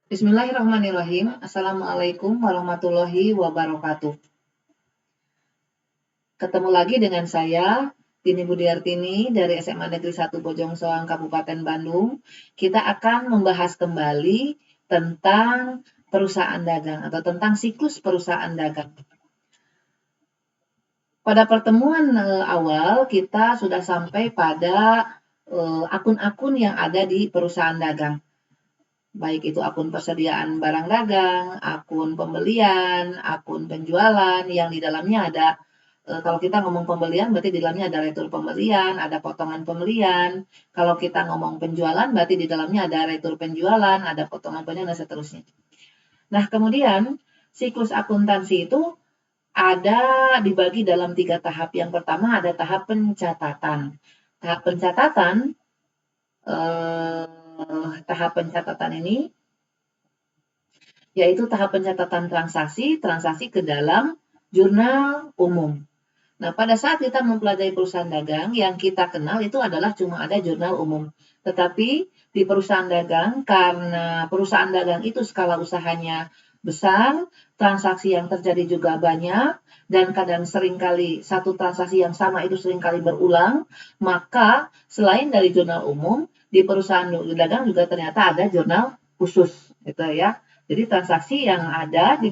Bismillahirrahmanirrahim. Assalamualaikum warahmatullahi wabarakatuh. Ketemu lagi dengan saya, Tini Budiartini dari SMA Negeri 1 Bojong Soang, Kabupaten Bandung. Kita akan membahas kembali tentang perusahaan dagang atau tentang siklus perusahaan dagang. Pada pertemuan awal, kita sudah sampai pada akun-akun yang ada di perusahaan dagang. Baik itu akun persediaan barang dagang, akun pembelian, akun penjualan, yang di dalamnya ada, kalau kita ngomong pembelian berarti di dalamnya ada retur pembelian, ada potongan pembelian. Kalau kita ngomong penjualan berarti di dalamnya ada retur penjualan, ada potongan penjualan, dan seterusnya. Nah, kemudian siklus akuntansi itu ada dibagi dalam 3 tahap. Yang pertama ada tahap pencatatan. Tahap pencatatan ini yaitu tahap pencatatan transaksi ke dalam jurnal umum. Nah, pada saat kita mempelajari perusahaan dagang, yang kita kenal itu adalah cuma ada jurnal umum. Tetapi di perusahaan dagang, karena perusahaan dagang itu skala usahanya besar, transaksi yang terjadi juga banyak, dan kadang seringkali satu transaksi yang sama itu seringkali berulang, maka selain dari jurnal umum, di perusahaan dagang juga ternyata ada jurnal khusus, gitu ya. Jadi transaksi yang ada di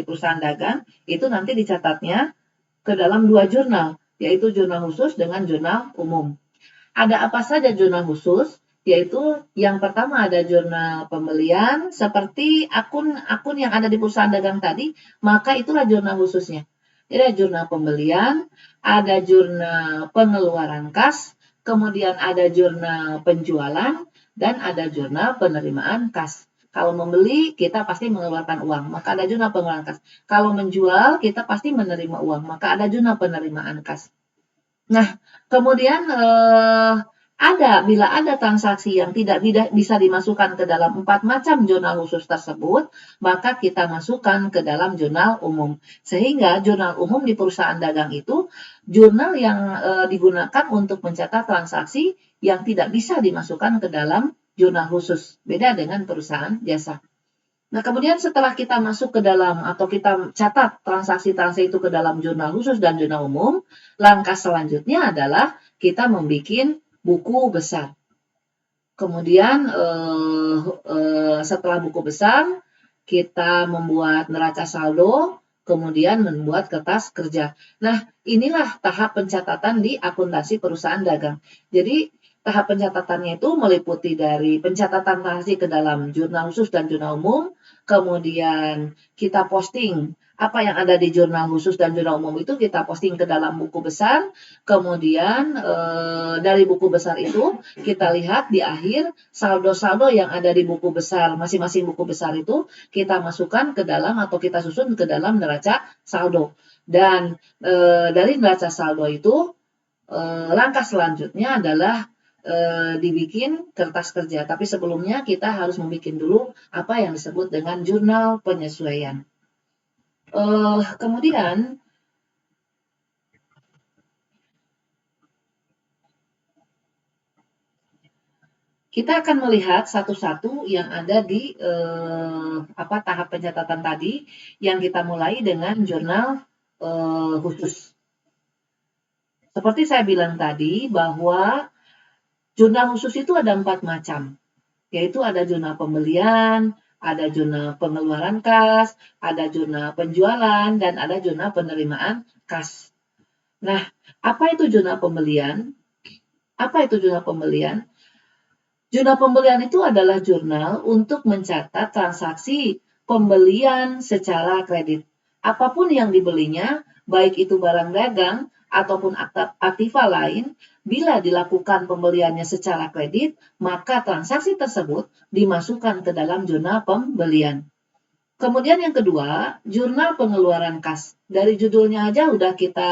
perusahaan dagang itu nanti dicatatnya ke dalam 2 jurnal, yaitu jurnal khusus dengan jurnal umum. Ada apa saja jurnal khusus? Yaitu yang pertama ada jurnal pembelian, seperti akun-akun yang ada di perusahaan dagang tadi, maka itulah jurnal khususnya. Jadi ada jurnal pembelian, ada jurnal pengeluaran kas, kemudian ada jurnal penjualan, dan ada jurnal penerimaan kas. Kalau membeli, kita pasti mengeluarkan uang, maka ada jurnal pengeluaran kas. Kalau menjual, kita pasti menerima uang, maka ada jurnal penerimaan kas. Nah, kemudian bila ada transaksi yang tidak bisa dimasukkan ke dalam 4 macam jurnal khusus tersebut, maka kita masukkan ke dalam jurnal umum. Sehingga jurnal umum di perusahaan dagang itu jurnal yang digunakan untuk mencatat transaksi yang tidak bisa dimasukkan ke dalam jurnal khusus. Beda dengan perusahaan jasa. Nah, kemudian setelah kita masuk ke dalam atau kita catat transaksi-transaksi itu ke dalam jurnal khusus dan jurnal umum, langkah selanjutnya adalah kita membuat buku besar. Kemudian setelah buku besar, kita membuat neraca saldo, kemudian membuat kertas kerja. Nah, inilah tahap pencatatan di akuntansi perusahaan dagang. Jadi, tahap pencatatannya itu meliputi dari pencatatan transaksi ke dalam jurnal khusus dan jurnal umum, kemudian kita posting apa yang ada di jurnal khusus dan jurnal umum itu kita posting ke dalam buku besar, kemudian dari buku besar itu kita lihat di akhir saldo-saldo yang ada di buku besar, masing-masing buku besar itu kita masukkan ke dalam atau kita susun ke dalam neraca saldo. Dan dari neraca saldo itu langkah selanjutnya adalah dibikin kertas kerja. Tapi sebelumnya kita harus membuat dulu apa yang disebut dengan jurnal penyesuaian. Kemudian kita akan melihat satu-satu yang ada di tahap pencatatan tadi, yang kita mulai dengan jurnal khusus. Seperti saya bilang tadi bahwa jurnal khusus itu ada 4 macam, yaitu ada jurnal pembelian, ada jurnal pengeluaran kas, ada jurnal penjualan, dan ada jurnal penerimaan kas. Nah, apa itu jurnal pembelian? Apa itu jurnal pembelian? Jurnal pembelian itu adalah jurnal untuk mencatat transaksi pembelian secara kredit. Apapun yang dibelinya, baik itu barang dagang ataupun aktiva lain, bila dilakukan pembeliannya secara kredit, maka transaksi tersebut dimasukkan ke dalam jurnal pembelian. Kemudian yang kedua, jurnal pengeluaran kas. Dari judulnya aja udah kita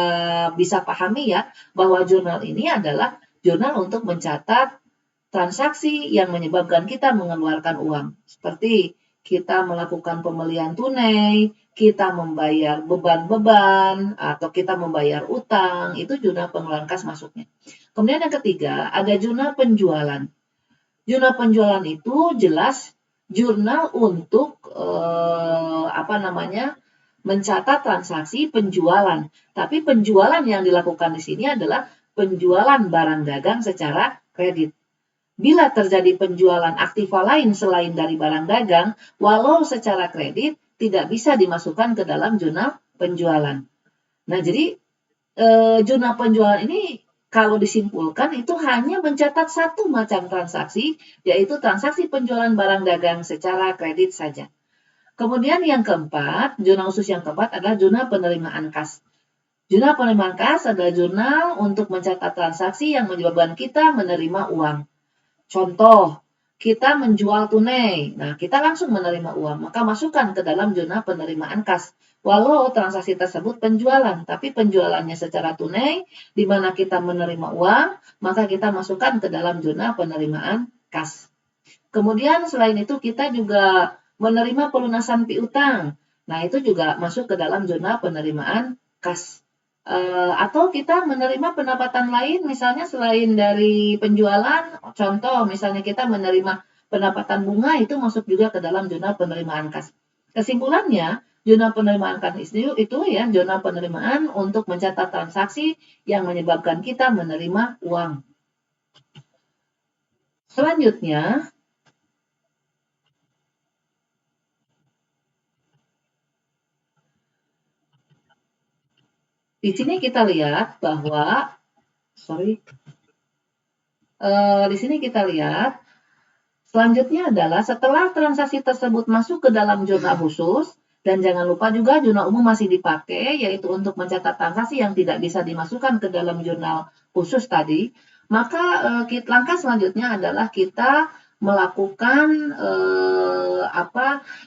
bisa pahami ya, bahwa jurnal ini adalah jurnal untuk mencatat transaksi yang menyebabkan kita mengeluarkan uang. Seperti kita melakukan pembelian tunai, kita membayar beban-beban, atau kita membayar utang, itu jurnal pengeluaran kas masuknya. Kemudian yang ketiga, ada jurnal penjualan. Jurnal penjualan itu jelas jurnal untuk mencatat transaksi penjualan. Tapi penjualan yang dilakukan di sini adalah penjualan barang dagang secara kredit. Bila terjadi penjualan aktiva lain selain dari barang dagang, walau secara kredit, tidak bisa dimasukkan ke dalam jurnal penjualan. Nah, jadi jurnal penjualan ini kalau disimpulkan itu hanya mencatat satu macam transaksi, yaitu transaksi penjualan barang dagang secara kredit saja. Kemudian yang keempat, jurnal khusus yang keempat adalah jurnal penerimaan kas. Jurnal penerimaan kas adalah jurnal untuk mencatat transaksi yang menyebabkan kita menerima uang. Contoh, kita menjual tunai. Nah, kita langsung menerima uang, maka masukkan ke dalam jurnal penerimaan kas. Walau transaksi tersebut penjualan, tapi penjualannya secara tunai, di mana kita menerima uang, maka kita masukkan ke dalam jurnal penerimaan kas. Kemudian selain itu kita juga menerima pelunasan piutang. Nah, itu juga masuk ke dalam jurnal penerimaan kas. Atau kita menerima pendapatan lain, misalnya selain dari penjualan, contoh misalnya kita menerima pendapatan bunga, itu masuk juga ke dalam jurnal penerimaan kas. Kesimpulannya, jurnal penerimaan kas itu ya jurnal penerimaan untuk mencatat transaksi yang menyebabkan kita menerima uang. Selanjutnya, di sini kita lihat bahwa, di sini kita lihat, selanjutnya adalah setelah transaksi tersebut masuk ke dalam jurnal khusus, dan jangan lupa juga jurnal umum masih dipakai, yaitu untuk mencatat transaksi yang tidak bisa dimasukkan ke dalam jurnal khusus tadi, maka langkah selanjutnya adalah kita melakukan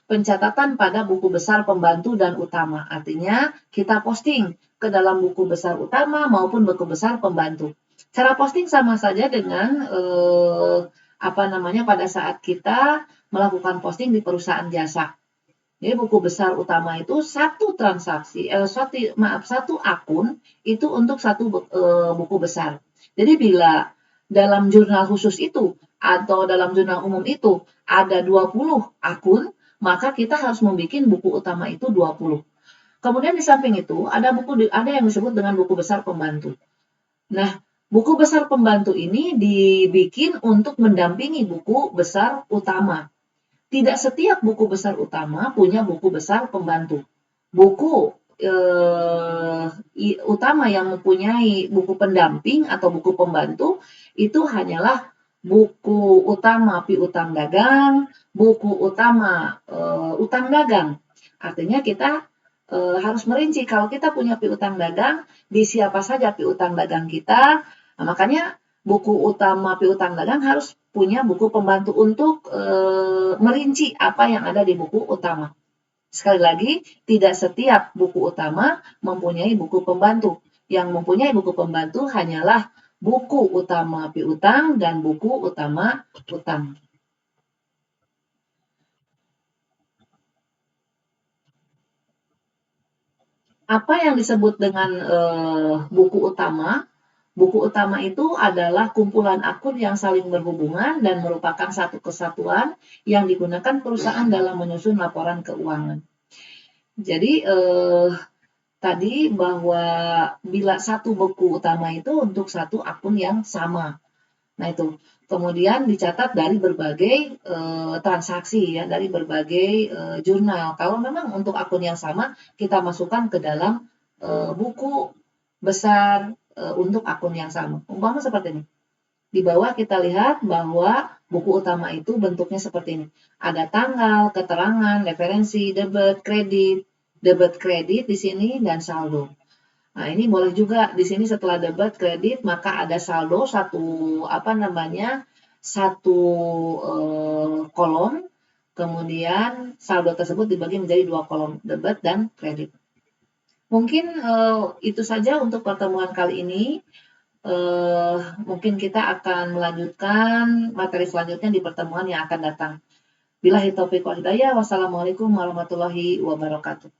pencatatan pada buku besar pembantu dan utama. Artinya kita posting ke dalam buku besar utama maupun buku besar pembantu. Cara posting sama saja dengan pada saat kita melakukan posting di perusahaan jasa. Jadi buku besar utama itu satu akun itu untuk satu buku besar. Jadi bila dalam jurnal khusus itu atau dalam jurnal umum itu ada 20 akun, maka kita harus membuat buku utama itu 20. Kemudian di samping itu ada yang disebut dengan buku besar pembantu. Nah, buku besar pembantu ini dibikin untuk mendampingi buku besar utama. Tidak setiap buku besar utama punya buku besar pembantu. Buku utama yang mempunyai buku pendamping atau buku pembantu itu hanyalah buku utama piutang dagang, buku utama utang dagang. Artinya kita harus merinci kalau kita punya piutang dagang, di siapa saja piutang dagang kita. Nah, makanya buku utama piutang dagang harus punya buku pembantu untuk merinci apa yang ada di buku utama. Sekali lagi, tidak setiap buku utama mempunyai buku pembantu. Yang mempunyai buku pembantu hanyalah buku utama piutang dan buku utama utang. Apa yang disebut dengan buku utama? Buku utama itu adalah kumpulan akun yang saling berhubungan dan merupakan satu kesatuan yang digunakan perusahaan dalam menyusun laporan keuangan. Jadi tadi bahwa bila satu buku utama itu untuk satu akun yang sama. Nah itu, kemudian dicatat dari berbagai transaksi ya, dari berbagai jurnal. Kalau memang untuk akun yang sama, kita masukkan ke dalam buku besar untuk akun yang sama. Umpama seperti ini. Di bawah kita lihat bahwa buku utama itu bentuknya seperti ini. Ada tanggal, keterangan, referensi, debit, kredit di sini dan saldo. Nah, ini boleh juga di sini setelah debit, kredit, maka ada saldo satu kolom, kemudian saldo tersebut dibagi menjadi 2 kolom, debit dan kredit. Mungkin itu saja untuk pertemuan kali ini. Mungkin kita akan melanjutkan materi selanjutnya di pertemuan yang akan datang. Billahi taufiq wal hidayah. Wassalamualaikum warahmatullahi wabarakatuh.